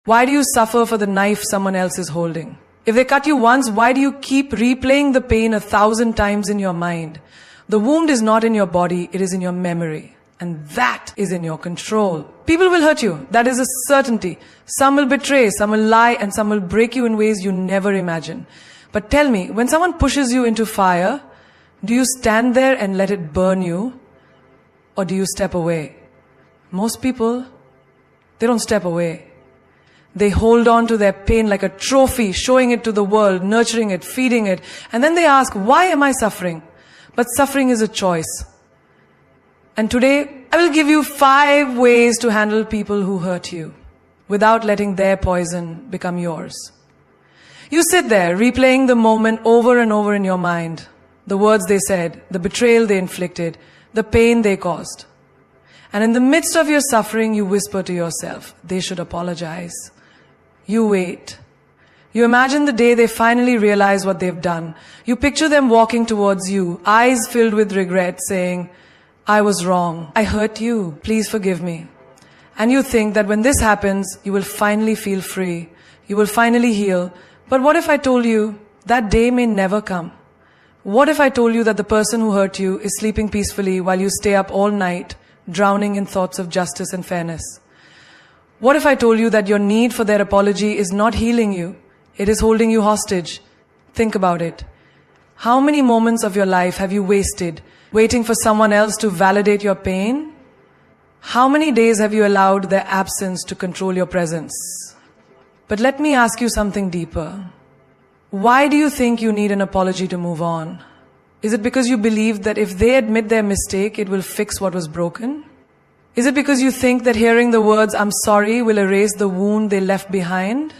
Why do you suffer for the knife someone else is holding? If they cut you once, why do you keep replaying the pain 1,000 times in your mind? The wound is not in your body, it is in your memory. And that is in your control. People will hurt you. That is a certainty. Some will betray, some will lie, and some will break you in ways you never imagine. But tell me, when someone pushes you into fire, do you stand there and let it burn you? Or do you step away? Most people, they don't step away. They hold on to their pain like a trophy, showing it to the world, nurturing it, feeding it. And then they ask, why am I suffering? But suffering is a choice. And today, I will give you 5 ways to handle people who hurt you without letting their poison become yours. You sit there, replaying the moment over and over in your mind. The words they said, the betrayal they inflicted, the pain they caused. And in the midst of your suffering, you whisper to yourself, they should apologize. You wait. You imagine the day they finally realize what they've done. You picture them walking towards you, eyes filled with regret, saying, I was wrong. I hurt you. Please forgive me. And you think that when this happens, you will finally feel free. You will finally heal. But what if I told you that day may never come? What if I told you that the person who hurt you is sleeping peacefully while you stay up all night, drowning in thoughts of justice and fairness? What if I told you that your need for their apology is not healing you? It is holding you hostage. Think about it. How many moments of your life have you wasted waiting for someone else to validate your pain? How many days have you allowed their absence to control your presence? But let me ask you something deeper. Why do you think you need an apology to move on? Is it because you believe that if they admit their mistake, it will fix what was broken? Is it because you think that hearing the words, I'm sorry, will erase the wound they left behind?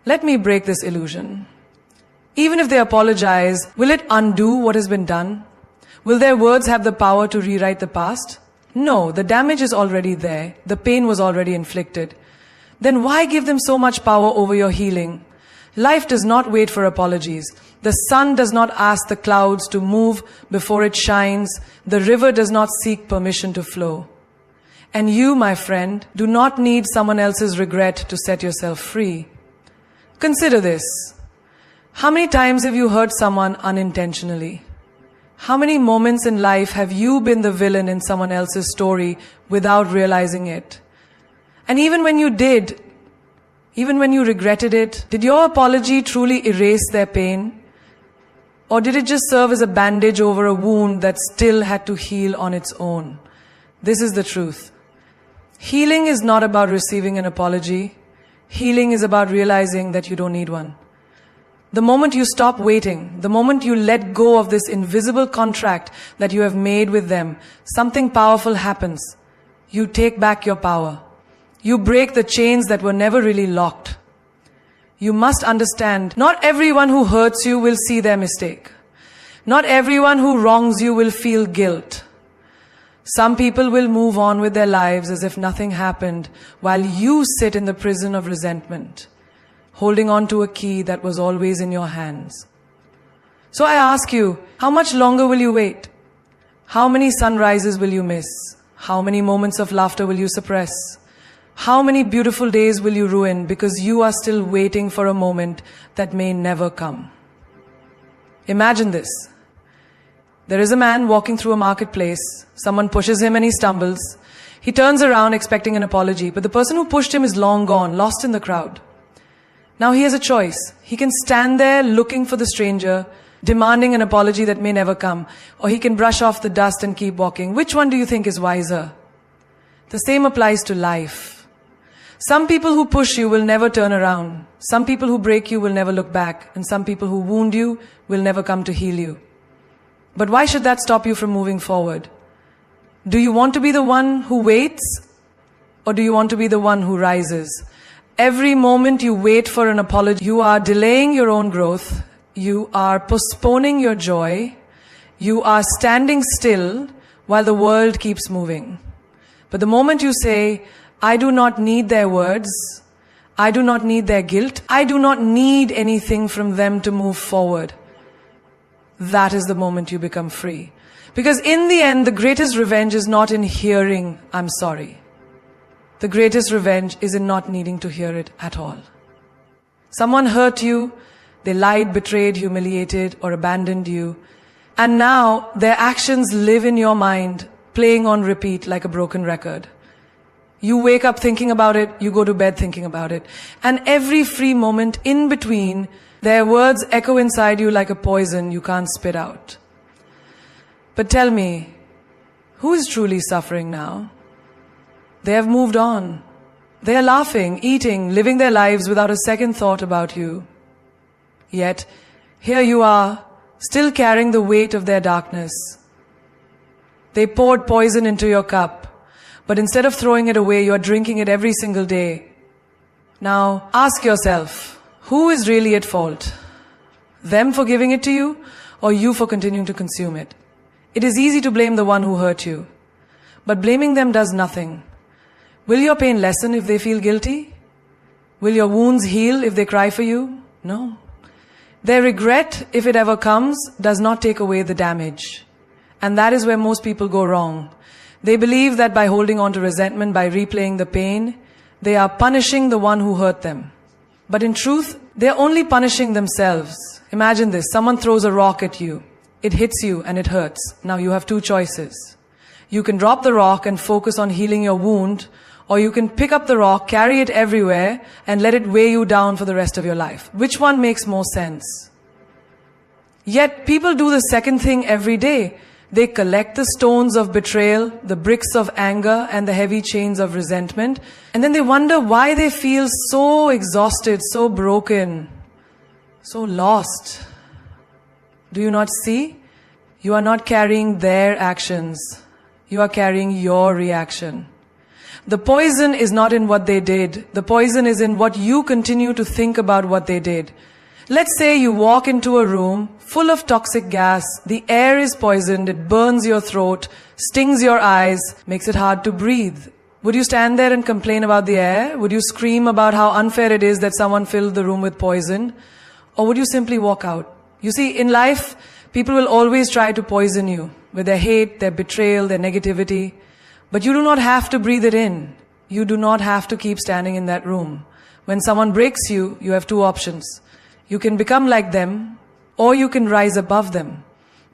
Let me break this illusion. Even if they apologize, will it undo what has been done? Will their words have the power to rewrite the past? No, the damage is already there. The pain was already inflicted. Then why give them so much power over your healing? Life does not wait for apologies. The sun does not ask the clouds to move before it shines. The river does not seek permission to flow. And you, my friend, do not need someone else's regret to set yourself free. Consider this. How many times have you hurt someone unintentionally? How many moments in life have you been the villain in someone else's story without realizing it? And even when you did, even when you regretted it, did your apology truly erase their pain? Or did it just serve as a bandage over a wound that still had to heal on its own? This is the truth. Healing is not about receiving an apology. Healing is about realizing that you don't need one. The moment you stop waiting, the moment you let go of this invisible contract that you have made with them, something powerful happens. You take back your power. You break the chains that were never really locked. You must understand, not everyone who hurts you will see their mistake. Not everyone who wrongs you will feel guilt. Some people will move on with their lives as if nothing happened, while you sit in the prison of resentment, holding on to a key that was always in your hands. So I ask you, how much longer will you wait? How many sunrises will you miss? How many moments of laughter will you suppress? How many beautiful days will you ruin because you are still waiting for a moment that may never come? Imagine this. There is a man walking through a marketplace. Someone pushes him and he stumbles. He turns around expecting an apology, but the person who pushed him is long gone, lost in the crowd. Now he has a choice. He can stand there looking for the stranger, demanding an apology that may never come, or he can brush off the dust and keep walking. Which one do you think is wiser? The same applies to life. Some people who push you will never turn around. Some people who break you will never look back. And some people who wound you will never come to heal you. But why should that stop you from moving forward? Do you want to be the one who waits? Or do you want to be the one who rises? Every moment you wait for an apology, you are delaying your own growth. You are postponing your joy. You are standing still while the world keeps moving. But the moment you say, I do not need their words, I do not need their guilt, I do not need anything from them to move forward, that is the moment you become free. Because in the end, the greatest revenge is not in hearing, I'm sorry. The greatest revenge is in not needing to hear it at all. Someone hurt you, they lied, betrayed, humiliated, or abandoned you, and now their actions live in your mind, playing on repeat like a broken record. You wake up thinking about it, you go to bed thinking about it, and every free moment in between, their words echo inside you like a poison you can't spit out. But tell me, who is truly suffering now? They have moved on. They are laughing, eating, living their lives without a second thought about you. Yet, here you are, still carrying the weight of their darkness. They poured poison into your cup, but instead of throwing it away, you are drinking it every single day. Now, ask yourself, who is really at fault? Them for giving it to you, or you for continuing to consume it? It is easy to blame the one who hurt you, but blaming them does nothing. Will your pain lessen if they feel guilty? Will your wounds heal if they cry for you? No. Their regret, if it ever comes, does not take away the damage. And that is where most people go wrong. They believe that by holding on to resentment, by replaying the pain, they are punishing the one who hurt them. But in truth, they are only punishing themselves. Imagine this, someone throws a rock at you. It hits you and it hurts. Now you have two choices. You can drop the rock and focus on healing your wound, or you can pick up the rock, carry it everywhere, and let it weigh you down for the rest of your life. Which one makes more sense? Yet people do the second thing every day. They collect the stones of betrayal, the bricks of anger, and the heavy chains of resentment, and then they wonder why they feel so exhausted, so broken, so lost. Do you not see? You are not carrying their actions. You are carrying your reaction. The poison is not in what they did. The poison is in what you continue to think about what they did. Let's say you walk into a room full of toxic gas. The air is poisoned. It burns your throat, stings your eyes, makes it hard to breathe. Would you stand there and complain about the air? Would you scream about how unfair it is that someone filled the room with poison? Or would you simply walk out? You see, in life, people will always try to poison you with their hate, their betrayal, their negativity. But you do not have to breathe it in. You do not have to keep standing in that room. When someone breaks you, you have two options. You can become like them, or you can rise above them.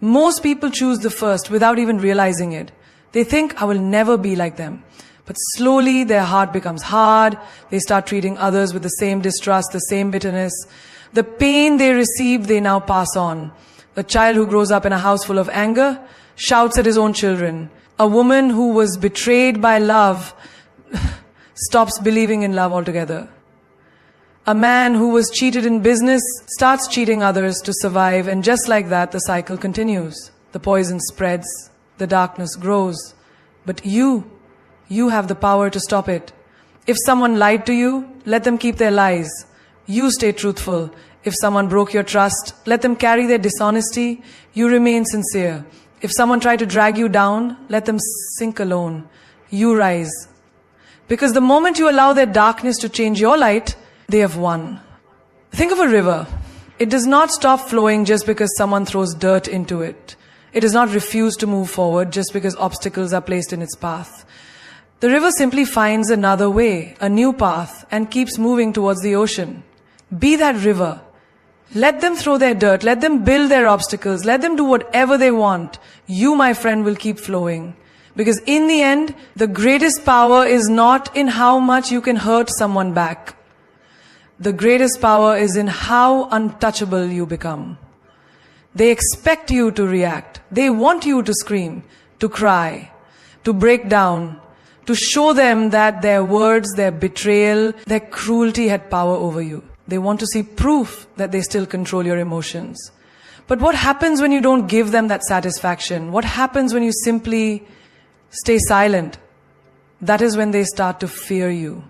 Most people choose the first without even realizing it. They think, I will never be like them. But slowly their heart becomes hard. They start treating others with the same distrust, the same bitterness. The pain they receive, they now pass on. A child who grows up in a house full of anger shouts at his own children. A woman who was betrayed by love stops believing in love altogether. A man who was cheated in business starts cheating others to survive, and just like that, the cycle continues. The poison spreads, the darkness grows. But you have the power to stop it. If someone lied to you, let them keep their lies. You stay truthful. If someone broke your trust, let them carry their dishonesty. You remain sincere. If someone tried to drag you down, let them sink alone. You rise. Because the moment you allow their darkness to change your light, they have won. Think of a river. It does not stop flowing just because someone throws dirt into it. It does not refuse to move forward just because obstacles are placed in its path. The river simply finds another way, a new path, and keeps moving towards the ocean. Be that river. Let them throw their dirt. Let them build their obstacles. Let them do whatever they want. You, my friend, will keep flowing. Because in the end, the greatest power is not in how much you can hurt someone back. The greatest power is in how untouchable you become. They expect you to react. They want you to scream, to cry, to break down, to show them that their words, their betrayal, their cruelty had power over you. They want to see proof that they still control your emotions. But what happens when you don't give them that satisfaction? What happens when you simply stay silent? That is when they start to fear you.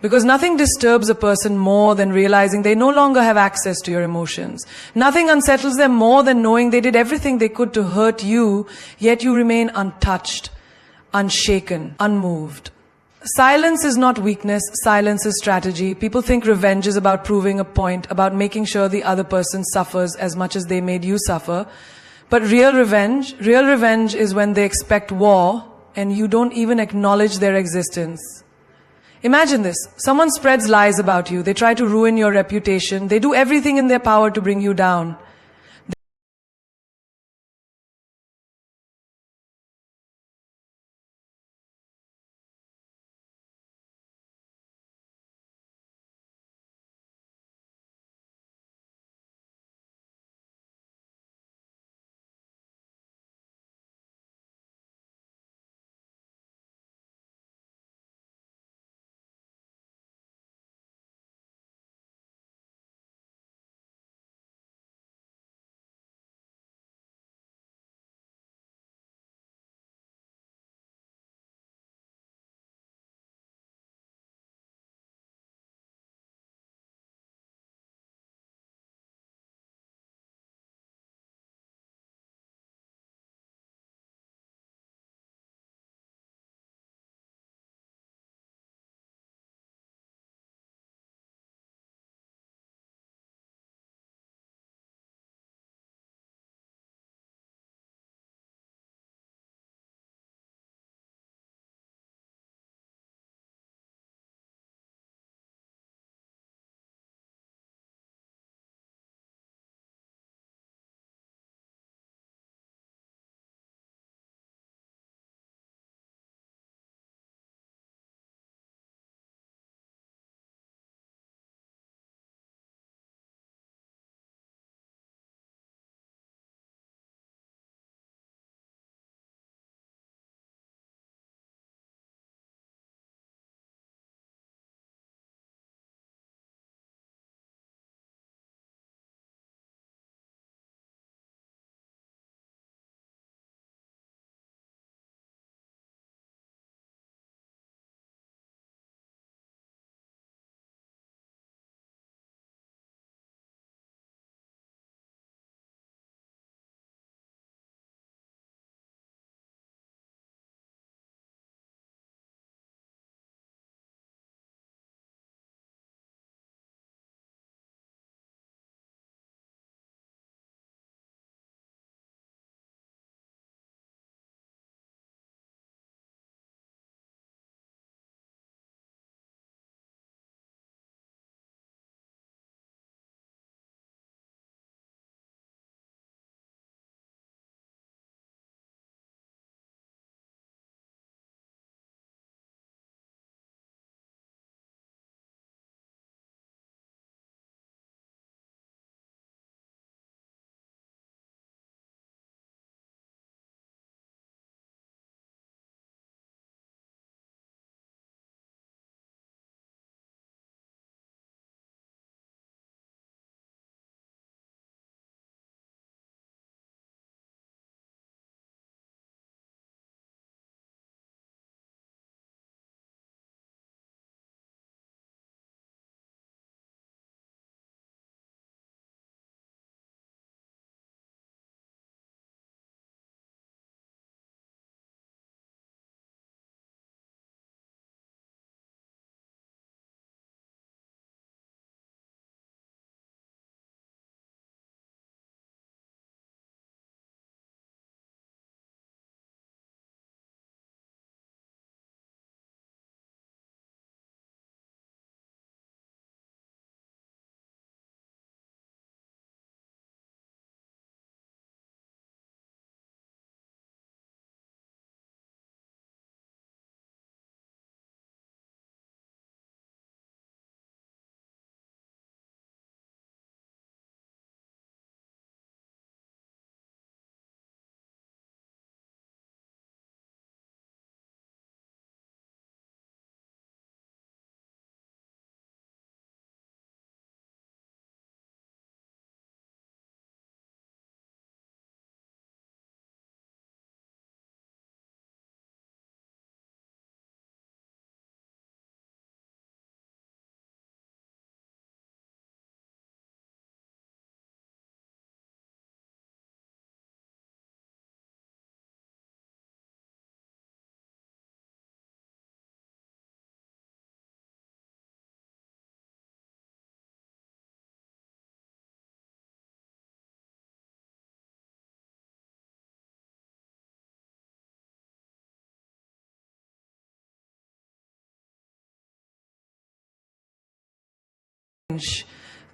Because nothing disturbs a person more than realizing they no longer have access to your emotions. Nothing unsettles them more than knowing they did everything they could to hurt you, yet you remain untouched, unshaken, unmoved. Silence is not weakness, silence is strategy. People think revenge is about proving a point, about making sure the other person suffers as much as they made you suffer. But real revenge is when they expect war and you don't even acknowledge their existence. Imagine this. Someone spreads lies about you. They try to ruin your reputation. They do everything in their power to bring you down.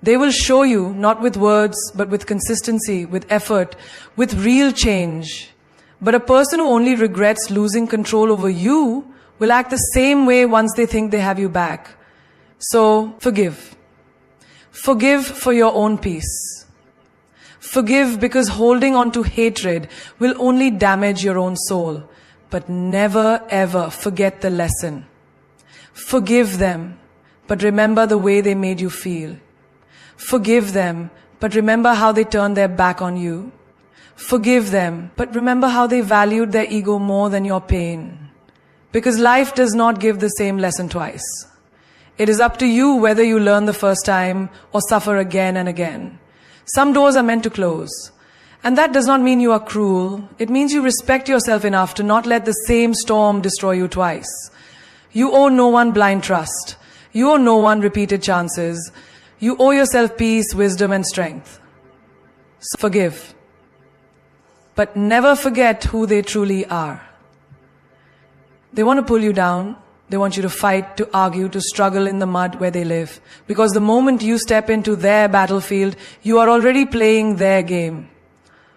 They will show you, not with words, but with consistency, with effort, with real change. But a person who only regrets losing control over you will act the same way once they think they have you back. So, forgive. Forgive for your own peace. Forgive because holding on to hatred will only damage your own soul. But never ever forget the lesson. Forgive them, but remember the way they made you feel. Forgive them, but remember how they turned their back on you. Forgive them, but remember how they valued their ego more than your pain. Because life does not give the same lesson twice. It is up to you whether you learn the first time or suffer again and again. Some doors are meant to close. And that does not mean you are cruel. It means you respect yourself enough to not let the same storm destroy you twice. You owe no one blind trust. You owe no one repeated chances. You owe yourself peace, wisdom, and strength. So forgive. But never forget who they truly are. They want to pull you down. They want you to fight, to argue, to struggle in the mud where they live. Because the moment you step into their battlefield, you are already playing their game.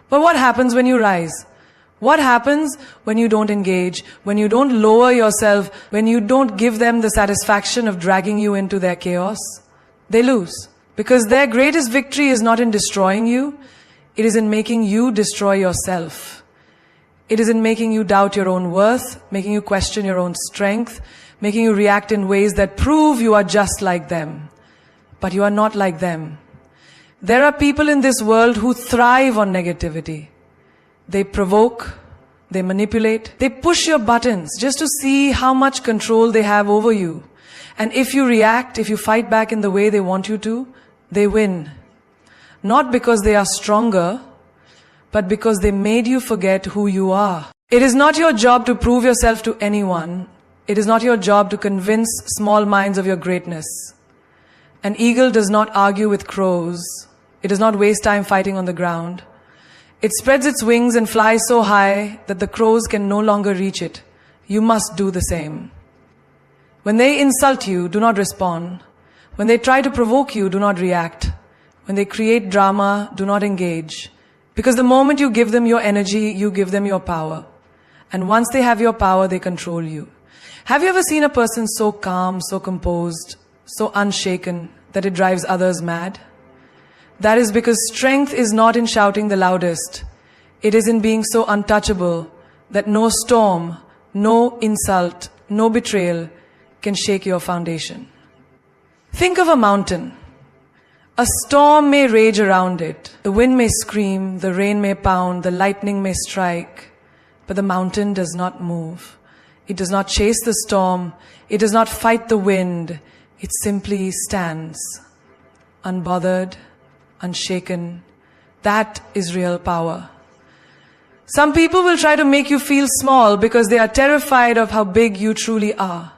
But what happens when you rise? What happens when you don't engage, when you don't lower yourself, when you don't give them the satisfaction of dragging you into their chaos? They lose. Because their greatest victory is not in destroying you, it is in making you destroy yourself. It is in making you doubt your own worth, making you question your own strength, making you react in ways that prove you are just like them. But you are not like them. There are people in this world who thrive on negativity. They provoke, they manipulate, they push your buttons just to see how much control they have over you. And if you react, if you fight back in the way they want you to, they win. Not because they are stronger, but because they made you forget who you are. It is not your job to prove yourself to anyone. It is not your job to convince small minds of your greatness. An eagle does not argue with crows. It does not waste time fighting on the ground. It spreads its wings and flies so high that the crows can no longer reach it. You must do the same. When they insult you, do not respond. When they try to provoke you, do not react. When they create drama, do not engage. Because the moment you give them your energy, you give them your power. And once they have your power, they control you. Have you ever seen a person so calm, so composed, so unshaken that it drives others mad? That is because strength is not in shouting the loudest. It is in being so untouchable that no storm, no insult, no betrayal can shake your foundation. Think of a mountain. A storm may rage around it. The wind may scream, the rain may pound, the lightning may strike. But the mountain does not move. It does not chase the storm. It does not fight the wind. It simply stands, unbothered, unshaken. That is real power. Some people will try to make you feel small because they are terrified of how big you truly are.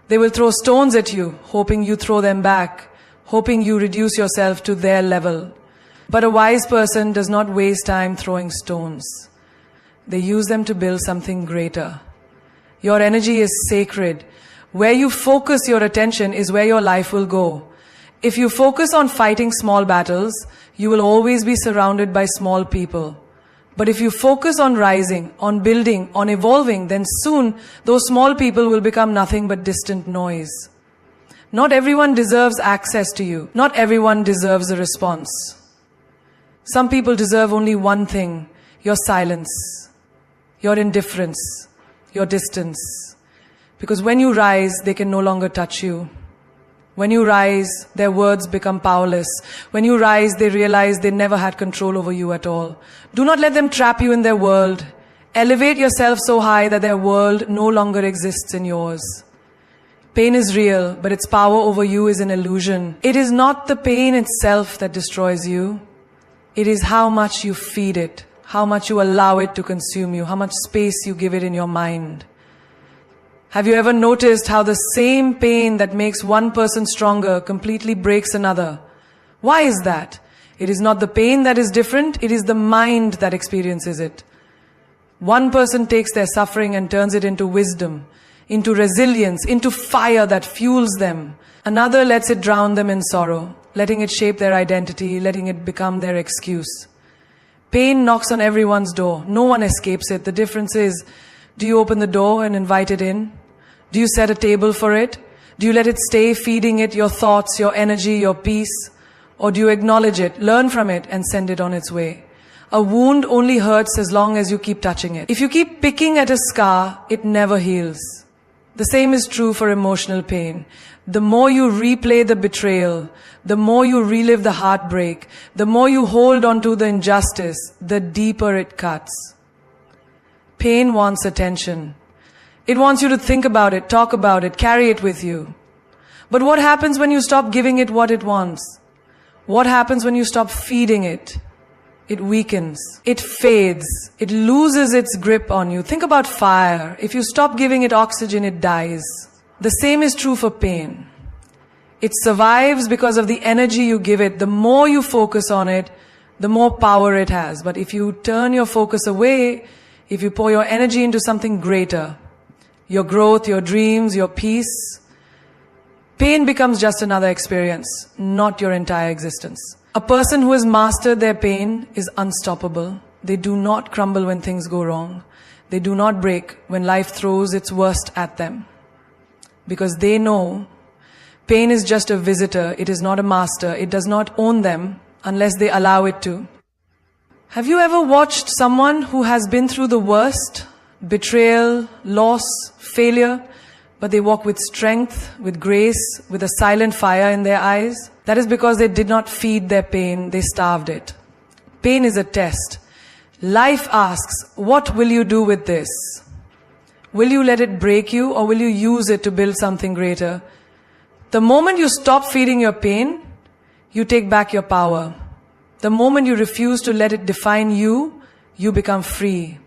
They will throw stones at you, hoping you throw them back, hoping you reduce yourself to their level. But a wise person does not waste time throwing stones. They use them to build something greater. Your energy is sacred. Where you focus your attention is where your life will go. If you focus on fighting small battles, you will always be surrounded by small people. But if you focus on rising, on building, on evolving, then soon those small people will become nothing but distant noise. Not everyone deserves access to you. Not everyone deserves a response. Some people deserve only one thing: your silence, your indifference, your distance. Because when you rise, they can no longer touch you. When you rise, their words become powerless. When you rise, they realize they never had control over you at all. Do not let them trap you in their world. Elevate yourself so high that their world no longer exists in yours. Pain is real, but its power over you is an illusion. It is not the pain itself that destroys you. It is how much you feed it, how much you allow it to consume you, how much space you give it in your mind. Have you ever noticed how the same pain that makes one person stronger completely breaks another? Why is that? It is not the pain that is different, it is the mind that experiences it. One person takes their suffering and turns it into wisdom. into resilience, into fire that fuels them. Another lets it drown them in sorrow, letting it shape their identity, letting it become their excuse. Pain knocks on everyone's door. No one escapes it. The difference is, do you open the door and invite it in? Do you set a table for it? Do you let it stay, feeding it your thoughts, your energy, your peace? Or do you acknowledge it, learn from it, and send it on its way? A wound only hurts as long as you keep touching it. If you keep picking at a scar, it never heals. The same is true for emotional pain. The more you replay the betrayal, the more you relive the heartbreak, the more you hold on to the injustice, the deeper it cuts. Pain wants attention. It wants you to think about it, talk about it, carry it with you. But what happens when you stop giving it what it wants? What happens when you stop feeding it? It weakens. It fades. It loses its grip on you. Think about fire. If you stop giving it oxygen, it dies. The same is true for pain. It survives because of the energy you give it. The more you focus on it, the more power it has. But if you turn your focus away, if you pour your energy into something greater, your growth, your dreams, your peace, pain becomes just another experience, not your entire existence. A person who has mastered their pain is unstoppable. They do not crumble when things go wrong. They do not break when life throws its worst at them. Because they know pain is just a visitor. It is not a master. It does not own them unless they allow it to. Have you ever watched someone who has been through the worst? Betrayal, loss, failure, but they walk with strength, with grace, with a silent fire in their eyes? That is because they did not feed their pain, they starved it. Pain is a test. Life asks, what will you do with this? Will you let it break you, or will you use it to build something greater? The moment you stop feeding your pain, you take back your power. The moment you refuse to let it define you, you become free.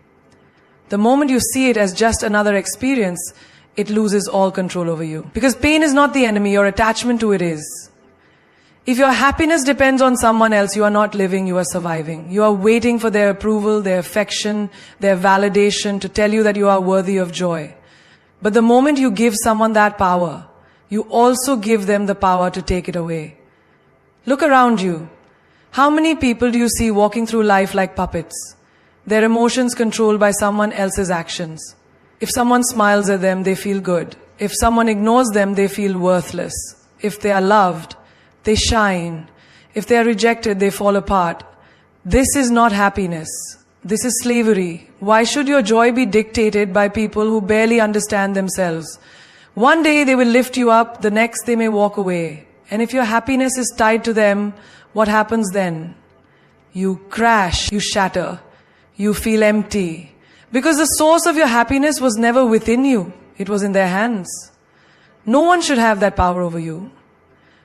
The moment you see it as just another experience, it loses all control over you. Because pain is not the enemy, your attachment to it is. If your happiness depends on someone else, you are not living, you are surviving. You are waiting for their approval, their affection, their validation to tell you that you are worthy of joy. But the moment you give someone that power, you also give them the power to take it away. Look around you. How many people do you see walking through life like puppets? Their emotions controlled by someone else's actions. If someone smiles at them, they feel good. If someone ignores them, they feel worthless. If they are loved, they shine. If they are rejected, they fall apart. This is not happiness. This is slavery. Why should your joy be dictated by people who barely understand themselves? One day they will lift you up, the next they may walk away. And if your happiness is tied to them, what happens then? You crash, you shatter, you feel empty. Because the source of your happiness was never within you. It was in their hands. No one should have that power over you.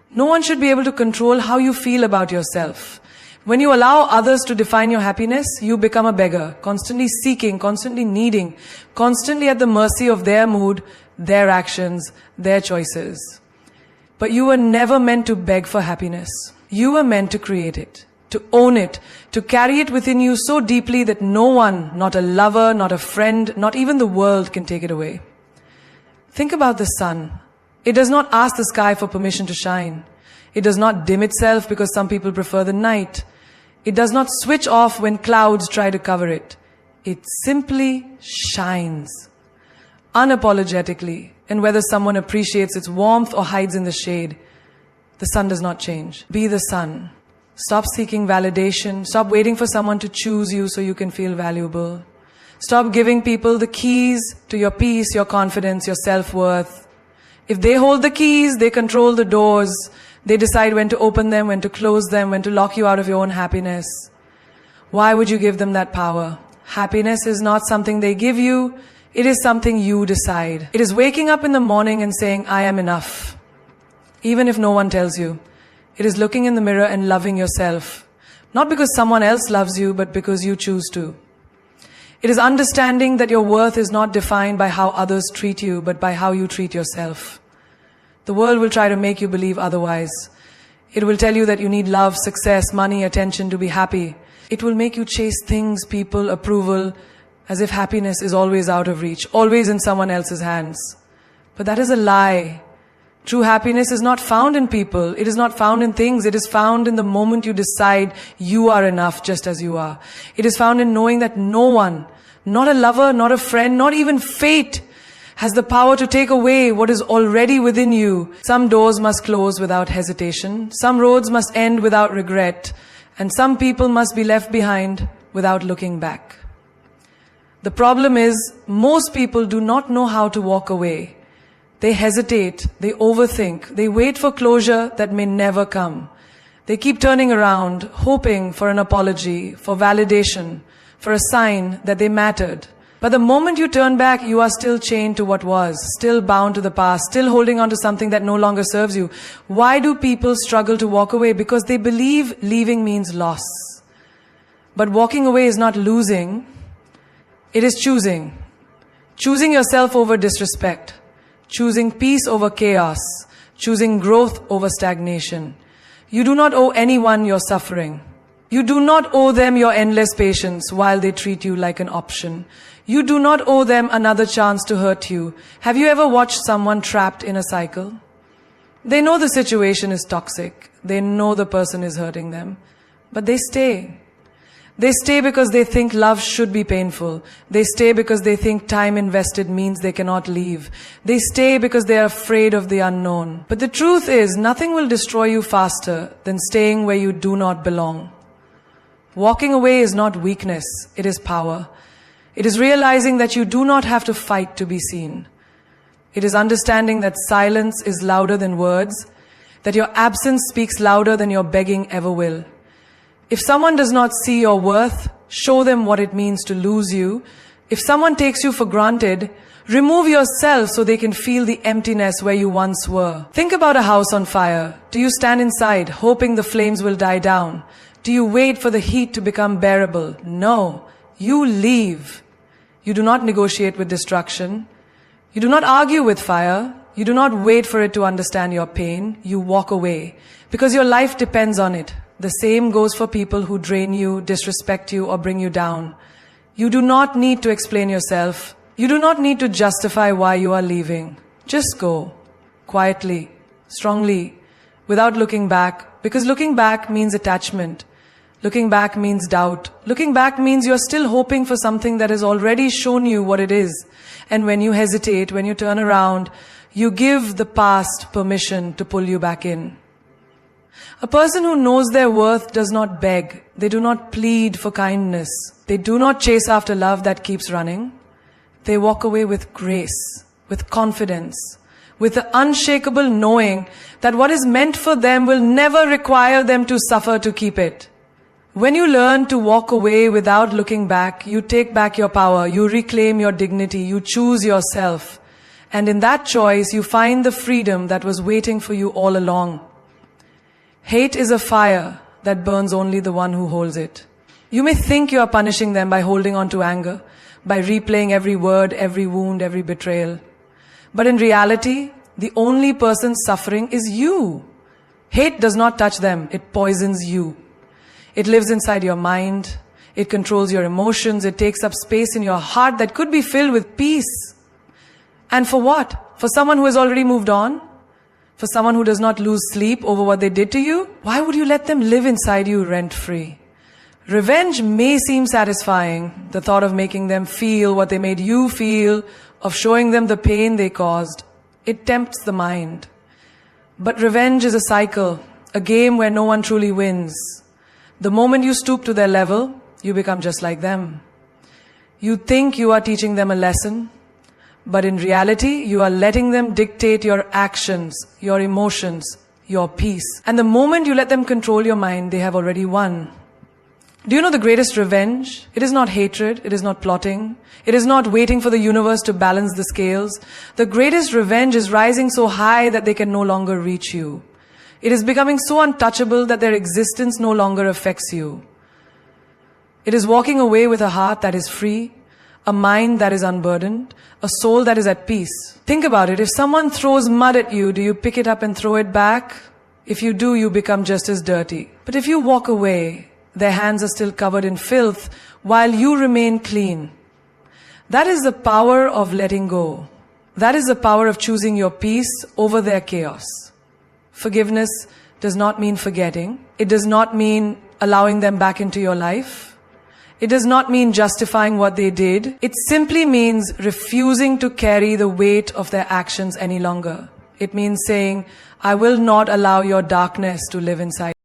No one should be able to control how you feel about yourself. When you allow others to define your happiness, you become a beggar, constantly seeking, constantly needing, constantly at the mercy of their mood, their actions, their choices. But you were never meant to beg for happiness. You were meant to create it, to own it, to carry it within you so deeply that no one, not a lover, not a friend, not even the world can take it away. Think about the sun. It does not ask the sky for permission to shine. It does not dim itself because some people prefer the night. It does not switch off when clouds try to cover it. It simply shines, unapologetically, and whether someone appreciates its warmth or hides in the shade, the sun does not change. Be the sun. Stop seeking validation. Stop waiting for someone to choose you so you can feel valuable. Stop giving people the keys to your peace, your confidence, your self-worth. If they hold the keys, they control the doors. They decide when to open them, when to close them, when to lock you out of your own happiness. Why would you give them that power? Happiness is not something they give you. It is something you decide. It is waking up in the morning and saying, I am enough. Even if no one tells you. It is looking in the mirror and loving yourself. Not because someone else loves you, but because you choose to. It is understanding that your worth is not defined by how others treat you, but by how you treat yourself. The world will try to make you believe otherwise. It will tell you that you need love, success, money, attention to be happy. It will make you chase things, people, approval, as if happiness is always out of reach, always in someone else's hands. But that is a lie. True happiness is not found in people. It is not found in things. It is found in the moment you decide you are enough just as you are. It is found in knowing that no one, not a lover, not a friend, not even fate, has the power to take away what is already within you. Some doors must close without hesitation. Some roads must end without regret. And some people must be left behind without looking back. The problem is, most people do not know how to walk away. They hesitate, they overthink, they wait for closure that may never come. They keep turning around, hoping for an apology, for validation, for a sign that they mattered. But the moment you turn back, you are still chained to what was, still bound to the past, still holding on to something that no longer serves you. Why do people struggle to walk away? Because they believe leaving means loss. But walking away is not losing, it is choosing. Choosing yourself over disrespect. Choosing peace over chaos, choosing growth over stagnation. You do not owe anyone your suffering. You do not owe them your endless patience while they treat you like an option. You do not owe them another chance to hurt you. Have you ever watched someone trapped in a cycle? They know the situation is toxic. They know the person is hurting them. But they stay. They stay because they think love should be painful. They stay because they think time invested means they cannot leave. They stay because they are afraid of the unknown. But the truth is, nothing will destroy you faster than staying where you do not belong. Walking away is not weakness, it is power. It is realizing that you do not have to fight to be seen. It is understanding that silence is louder than words, that your absence speaks louder than your begging ever will. If someone does not see your worth, show them what it means to lose you. If someone takes you for granted, remove yourself so they can feel the emptiness where you once were. Think about a house on fire. Do you stand inside, hoping the flames will die down? Do you wait for the heat to become bearable? No. You leave. You do not negotiate with destruction. You do not argue with fire. You do not wait for it to understand your pain. You walk away because your life depends on it. The same goes for people who drain you, disrespect you, or bring you down. You do not need to explain yourself. You do not need to justify why you are leaving. Just go, quietly, strongly, without looking back. Because looking back means attachment. Looking back means doubt. Looking back means you're still hoping for something that has already shown you what it is. And when you hesitate, when you turn around, you give the past permission to pull you back in. A person who knows their worth does not beg. They do not plead for kindness. They do not chase after love that keeps running. They walk away with grace, with confidence, with the unshakable knowing that what is meant for them will never require them to suffer to keep it. When you learn to walk away without looking back, you take back your power, you reclaim your dignity, you choose yourself. And in that choice, you find the freedom that was waiting for you all along. Hate is a fire that burns only the one who holds it. You may think you are punishing them by holding on to anger, by replaying every word, every wound, every betrayal. But in reality, the only person suffering is you. Hate does not touch them, it poisons you. It lives inside your mind, it controls your emotions, it takes up space in your heart that could be filled with peace. And for what? For someone who has already moved on? For someone who does not lose sleep over what they did to you? Why would you let them live inside you rent-free? Revenge may seem satisfying, the thought of making them feel what they made you feel, of showing them the pain they caused. It tempts the mind. But revenge is a cycle, a game where no one truly wins. The moment you stoop to their level, you become just like them. You think you are teaching them a lesson, but in reality, you are letting them dictate your actions, your emotions, your peace. And the moment you let them control your mind, they have already won. Do you know the greatest revenge? It is not hatred, it is not plotting, it is not waiting for the universe to balance the scales. The greatest revenge is rising so high that they can no longer reach you. It is becoming so untouchable that their existence no longer affects you. It is walking away with a heart that is free, a mind that is unburdened, a soul that is at peace. Think about it. If someone throws mud at you, do you pick it up and throw it back? If you do, you become just as dirty. But if you walk away, their hands are still covered in filth while you remain clean. That is the power of letting go. That is the power of choosing your peace over their chaos. Forgiveness does not mean forgetting. It does not mean allowing them back into your life. It does not mean justifying what they did. It simply means refusing to carry the weight of their actions any longer. It means saying, I will not allow your darkness to live inside.